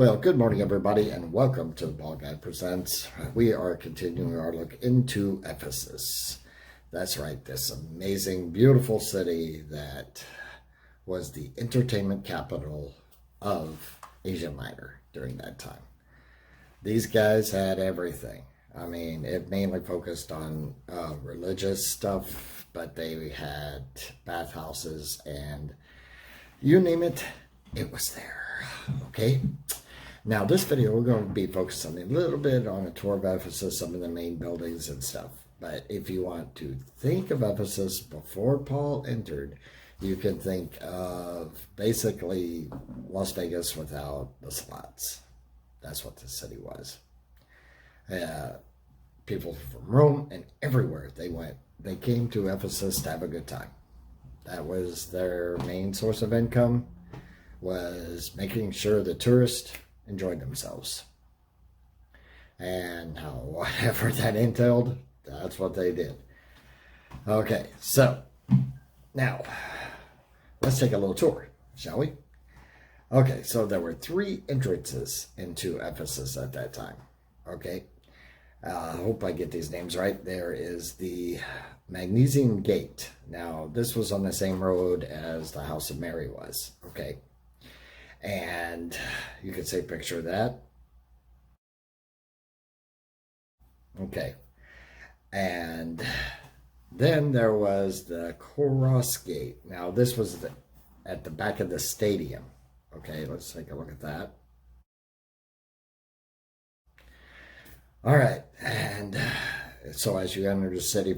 Well, good morning, everybody, and welcome to Ball Guy Presents. We are continuing our look into Ephesus. That's right, this amazing, beautiful city that was the entertainment capital of Asia Minor during that time. These guys had everything. I mean, it mainly focused on religious stuff, but they had bathhouses and you name it, it was there. Okay? Now, this video, we're going to be focusing a little bit on a tour of Ephesus, some of the main buildings and stuff. But if you want to think of Ephesus before Paul entered, you can think of basically Las Vegas without the slots. That's what the city was. People from Rome and everywhere they went, they came to Ephesus to have a good time. That was their main source of income, was making sure the tourists enjoyed themselves. And whatever that entailed, that's what they did. Okay, so now let's take a little tour, shall we? Okay, so there were 3 entrances into Ephesus at that time. Okay, I hope I get these names right. There is the Magnesium Gate. Now, this was on the same road as the House of Mary was. Okay. And you could say picture that. Okay. And then there was the Agora Gate. Now this was at the back of the stadium. Okay, let's take a look at that. All right. And so as you enter the city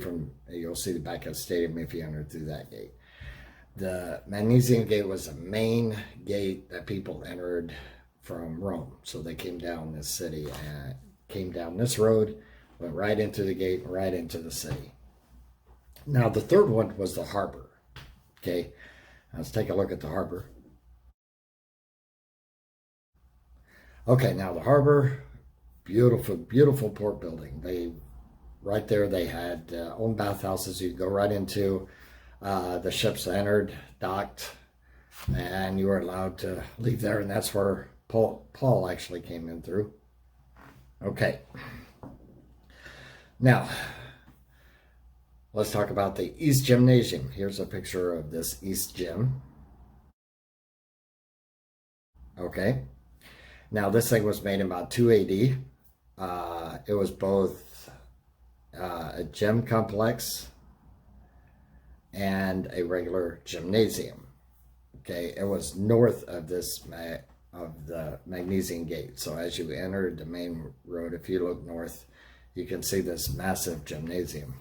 you'll see the back of the stadium if you enter through that gate. The Magnesium Gate was a main gate that people entered from Rome. So they came down this city and came down this road, went right into the gate, right into the city. Now the third one was the harbor. Okay, let's take a look at the harbor. Okay, now the harbor, beautiful, beautiful port building. Right there they had own bathhouses you could go right into. The ships entered, docked, and you were allowed to leave there, and that's where Paul actually came in through. Okay. Now, let's talk about the East Gymnasium. Here's a picture of this East Gym. Okay. Now, this thing was made in about 2 AD. It was both a gym complex and a regular gymnasium. Okay, it was north of the Magnesium Gate. So as you entered the main road, if you look north, you can see this massive gymnasium.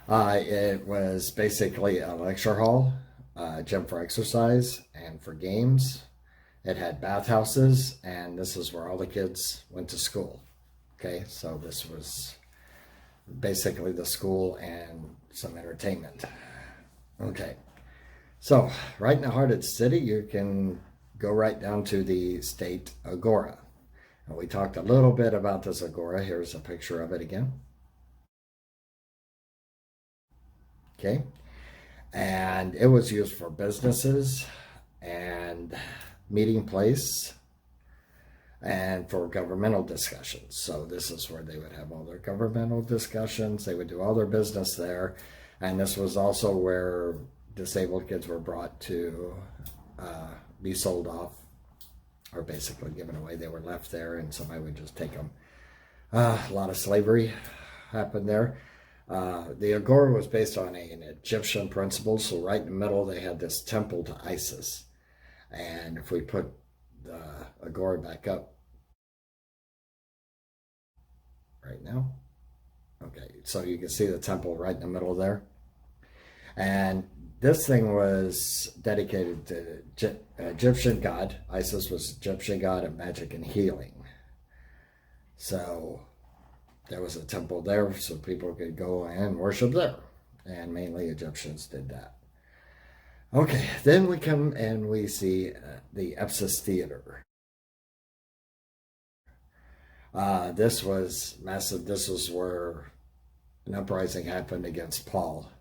It was basically a lecture hall, a gym for exercise and for games. It had bathhouses, and this is where all the kids went to school. Okay, so this was basically the school and some entertainment. Okay, so right in the heart of the city, you can go right down to the state Agora. And we talked a little bit about this Agora. Here's a picture of it again. Okay, and it was used for businesses and meeting place and for governmental discussions. So this is where they would have all their governmental discussions. They would do all their business there. And this was also where disabled kids were brought to be sold off or basically given away. They were left there and somebody would just take them. A lot of slavery happened there. The Agora was based on an Egyptian principle. So right in the middle, they had this temple to Isis. And if we put the Agora back up right now. Okay, so you can see the temple right in the middle there. And this thing was dedicated to Egyptian god. Isis was Egyptian god of magic and healing. So there was a temple there so people could go and worship there. And mainly Egyptians did that. Okay, then we come and we see the Epsis Theater. This was massive. This was where an uprising happened against Paul.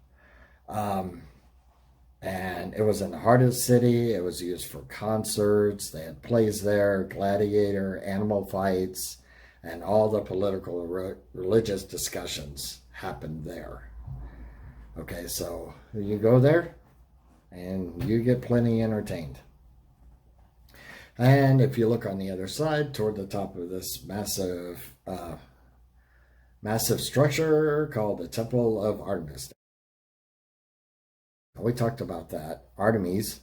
And it was in the heart of the city. It was used for concerts. They had plays there, gladiator, animal fights, and all the political and religious discussions happened there. Okay, so you go there and you get plenty entertained. And if you look on the other side toward the top of this massive structure called the Temple of Artemis. We talked about that. Artemis,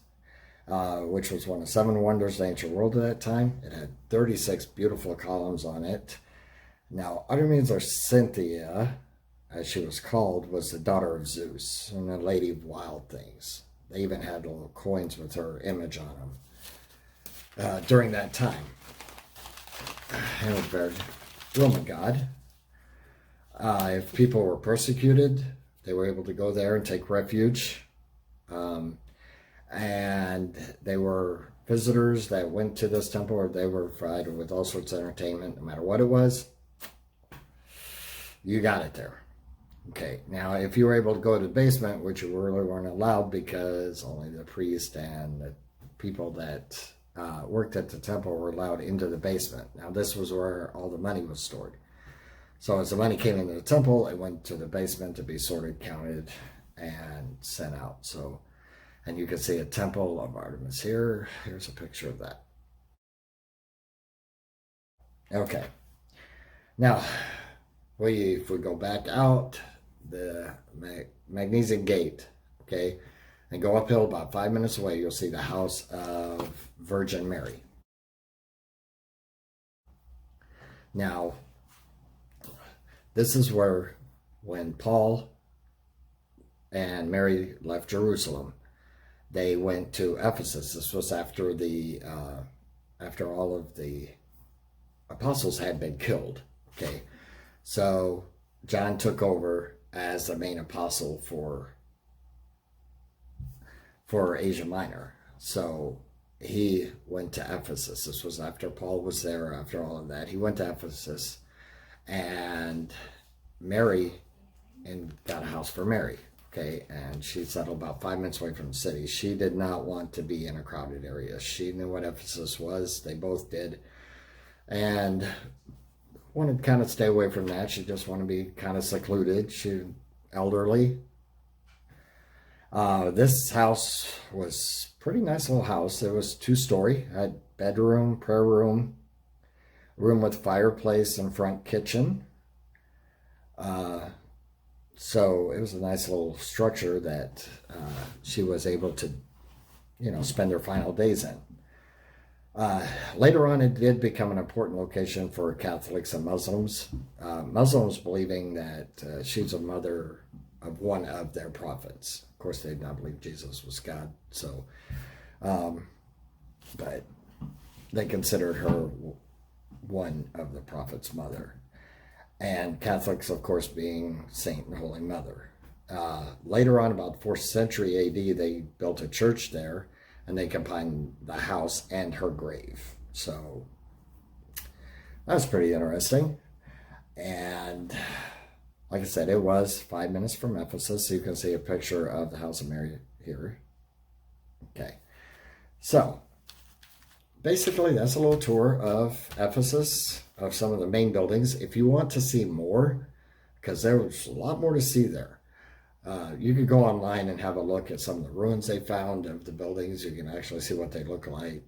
which was one of 7 wonders of the ancient world at that time. It had 36 beautiful columns on it. Now, Artemis, or Cynthia, as she was called, was the daughter of Zeus and a lady of wild things. They even had little coins with her image on them during that time. It was very Roman god. If people were persecuted, they were able to go there and take refuge. And they were visitors that went to this temple, or they were provided with all sorts of entertainment, no matter what it was. You got it there. Okay, now if you were able to go to the basement, which you really weren't allowed because only the priest and the people that worked at the temple were allowed into the basement. Now this was where all the money was stored. So as the money came into the temple, it went to the basement to be sorted, counted, and sent out. So, and you can see a temple of Artemis here. Here's a picture of that. Okay. Now, if we go back out the Magnesium Gate, okay, and go uphill about 5 minutes away, you'll see the house of Virgin Mary. Now, this is where, when Paul and Mary left Jerusalem, they went to Ephesus. This was after all of the apostles had been killed. Okay, so John took over as the main apostle for Asia Minor. So he went to Ephesus. This was after Paul was there. After all of that, he went to Ephesus, and Mary, and got a house for Mary. Okay, and she settled about 5 minutes away from the city. She did not want to be in a crowded area. She knew what Ephesus was. They both did. And wanted to kind of stay away from that. She just wanted to be kind of secluded. She elderly. This house was a pretty nice little house. It was 2-story. Had bedroom, prayer room, room with fireplace and front kitchen. So it was a nice little structure that she was able to, spend her final days in. Later on, it did become an important location for Catholics and Muslims. Muslims believing that she's a mother of one of their prophets. Of course, they did not believe Jesus was God. So, but they considered her one of the prophet's mother. And Catholics, of course, being Saint and Holy Mother. Later on, about 4th century AD, they built a church there, and they combined the house and her grave. So that was pretty interesting. And like I said, it was 5 minutes from Ephesus. So you can see a picture of the House of Mary here. Okay. So basically, that's a little tour of Ephesus, of some of the main buildings. If you want to see more, because there was a lot more to see there, you could go online and have a look at some of the ruins they found of the buildings. You can actually see what they look like,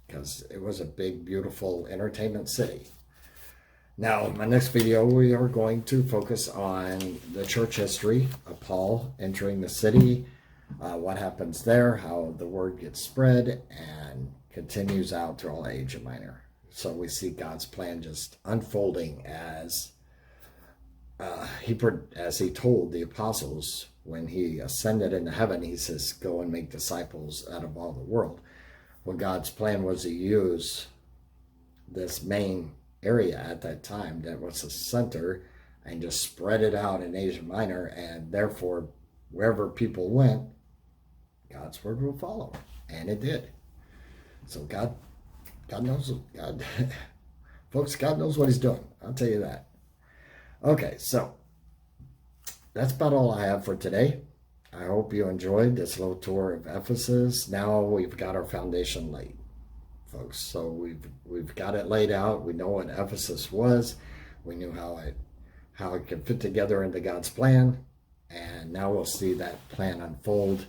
because it was a big, beautiful entertainment city. Now, in my next video, we are going to focus on the church history of Paul entering the city, what happens there, how the word gets spread, and continues out through all Asia Minor. So we see God's plan just unfolding as he told the apostles when he ascended into heaven. He says, go and make disciples out of all the world. Well, God's plan was to use this main area at that time that was the center and just spread it out in Asia Minor, and therefore wherever people went, God's word will follow. And it did. So God knows, folks, God knows what he's doing. I'll tell you that. Okay, so that's about all I have for today. I hope you enjoyed this little tour of Ephesus. Now we've got our foundation laid, folks. So we've got it laid out. We know what Ephesus was. We knew how it could fit together into God's plan. And now we'll see that plan unfold.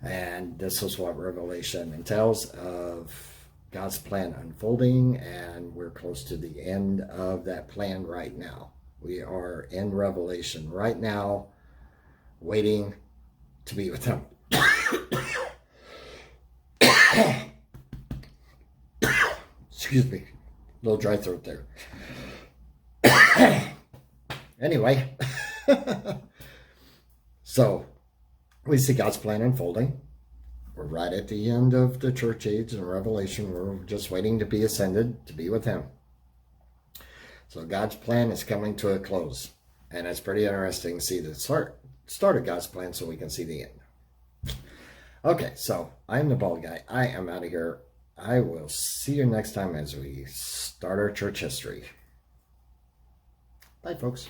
And this is what Revelation entails of God's plan unfolding. And we're close to the end of that plan right now. We are in Revelation right now, waiting to be with Him. Excuse me, a little dry throat there. Anyway, so we see God's plan unfolding. We're right at the end of the church age in Revelation. We're just waiting to be ascended, to be with Him. So God's plan is coming to a close. And it's pretty interesting to see the start of God's plan so we can see the end. Okay, so I'm the bald guy. I am out of here. I will see you next time as we start our church history. Bye, folks.